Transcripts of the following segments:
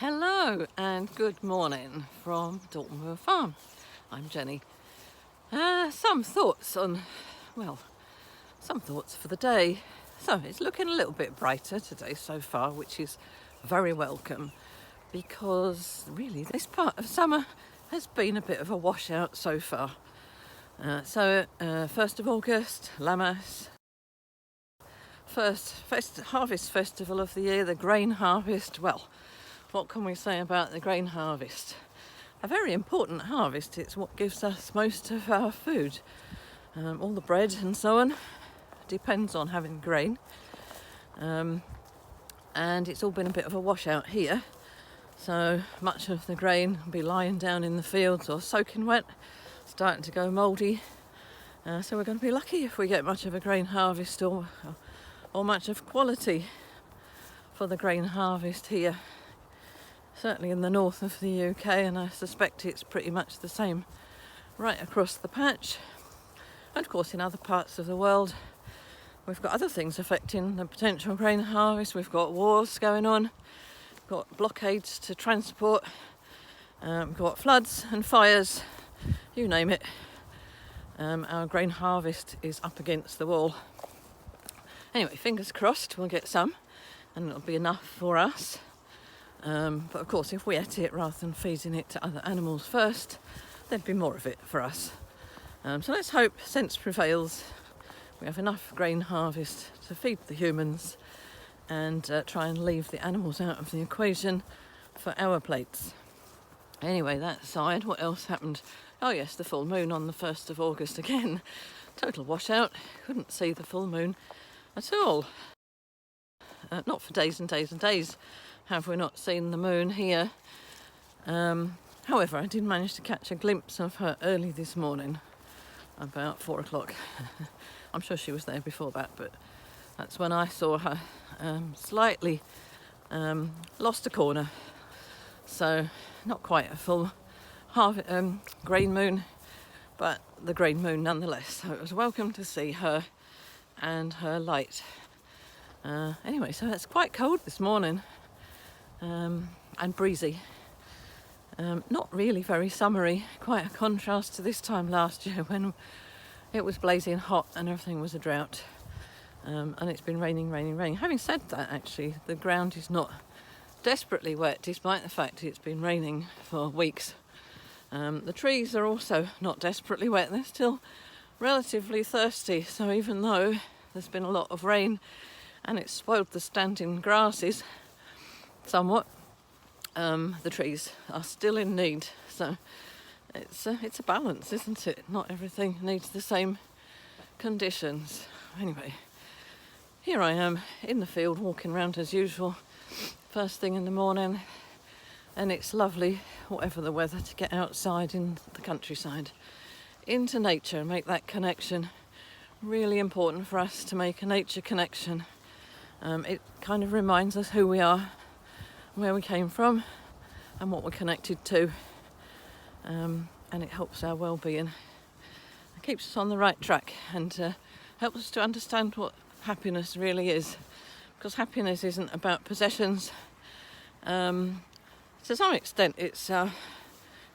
Hello and good morning from Dalton Moor Farm. I'm Jenny. Some thoughts for the day. So it's looking a little bit brighter today so far, which is very welcome because really this part of summer has been a bit of a washout so far. 1st of August, Lammas, first harvest festival of the year, the grain harvest. Well, what can we say about the grain harvest? A very important harvest. It's what gives us most of our food. All the bread and so on depends on having grain. And it's all been a bit of a washout here. So much of the grain will be lying down in the fields or soaking wet, starting to go mouldy. So we're going to be lucky if we get much of a grain harvest or much of quality for the grain harvest here. Certainly in the north of the UK, and I suspect it's pretty much the same right across the patch. And of course in other parts of the world we've got other things affecting the potential grain harvest. We've got wars going on, we've got blockades to transport, we've got floods and fires, you name it. Our grain harvest is up against the wall. Anyway, fingers crossed we'll get some and it'll be enough for us. But of course, if we ate it rather than feeding it to other animals first, there'd be more of it for us. So let's hope sense prevails. We have enough grain harvest to feed the humans and try and leave the animals out of the equation for our plates. Anyway, that aside, what else happened? Oh yes, the full moon on the 1st of August again. Total washout. Couldn't see the full moon at all. Not for days and days and days have we not seen the moon here. However, I did manage to catch a glimpse of her early this morning, about 4 o'clock. I'm sure she was there before that, but that's when I saw her. Slightly lost a corner, so not quite a full grain moon, but the grain moon nonetheless. So it was welcome to see her and her light. Anyway, so it's quite cold this morning. And breezy. Not really very summery, quite a contrast to this time last year when it was blazing hot and everything was a drought. And it's been raining. Having said that, actually, the ground is not desperately wet despite the fact it's been raining for weeks. The trees are also not desperately wet, they're still relatively thirsty. So even though there's been a lot of rain and it's spoiled the standing grasses somewhat, the trees are still in need. So it's a balance, isn't it? Not everything needs the same conditions. Anyway, here I am in the field walking around as usual, first thing in the morning, and it's lovely, whatever the weather, to get outside in the countryside, into nature and make that connection. Really important for us to make a nature connection. It kind of reminds us who we are, where we came from and what we're connected to, and it helps our well-being. It keeps us on the right track and helps us to understand what happiness really is, because happiness isn't about possessions. To some extent it's our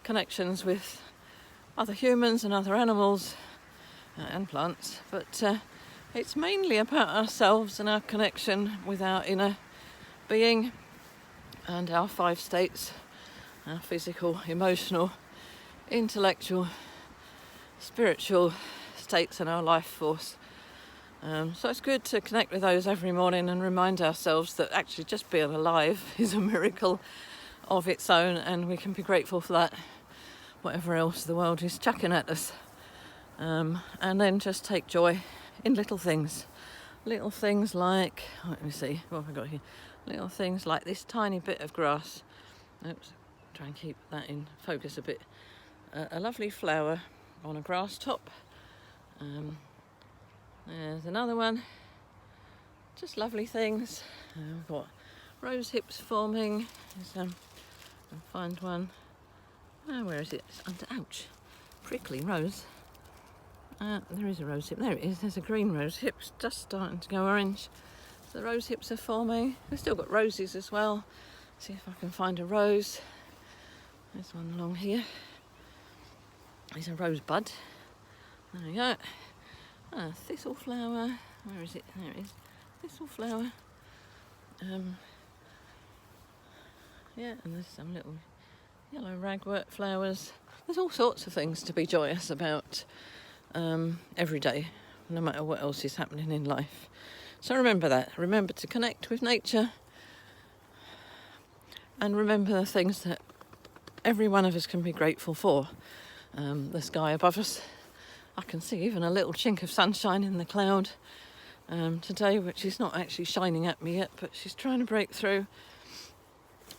connections with other humans and other animals and plants, but it's mainly about ourselves and our connection with our inner being and our 5 states, our physical, emotional, intellectual, spiritual states, and our life force. So it's good to connect with those every morning and remind ourselves that actually just being alive is a miracle of its own, and we can be grateful for that, whatever else the world is chucking at us. And then just take joy in little things like, let me see, what have I got here? Little things like this tiny bit of grass. Oops, try and keep that in focus a bit. A lovely flower on a grass top. There's another one. Just lovely things. We've got rose hips forming. I'll find one. Where is it? It's under, ouch, prickly rose. There is a rose hip. There it is. There's a green rose hip. It's just starting to go orange. So the rose hips are forming. We've still got roses as well. See if I can find a rose. There's one along here. There's a rosebud. There we go. Thistle flower. Where is it? There it is. Thistle flower. Yeah, and there's some little yellow ragwort flowers. There's all sorts of things to be joyous about every day, no matter what else is happening in life. So remember that. Remember to connect with nature, and remember the things that every one of us can be grateful for. The sky above us. I can see even a little chink of sunshine in the cloud today, which is not actually shining at me yet, but she's trying to break through.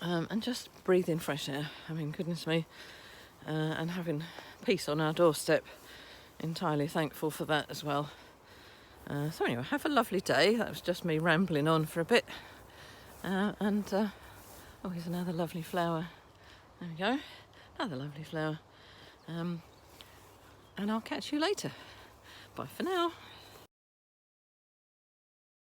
And just breathing fresh air. I mean, goodness me. And having peace on our doorstep. Entirely thankful for that as well. So anyway, have a lovely day. That was just me rambling on for a bit. Oh, here's another lovely flower. There we go. Another lovely flower. And I'll catch you later. Bye for now.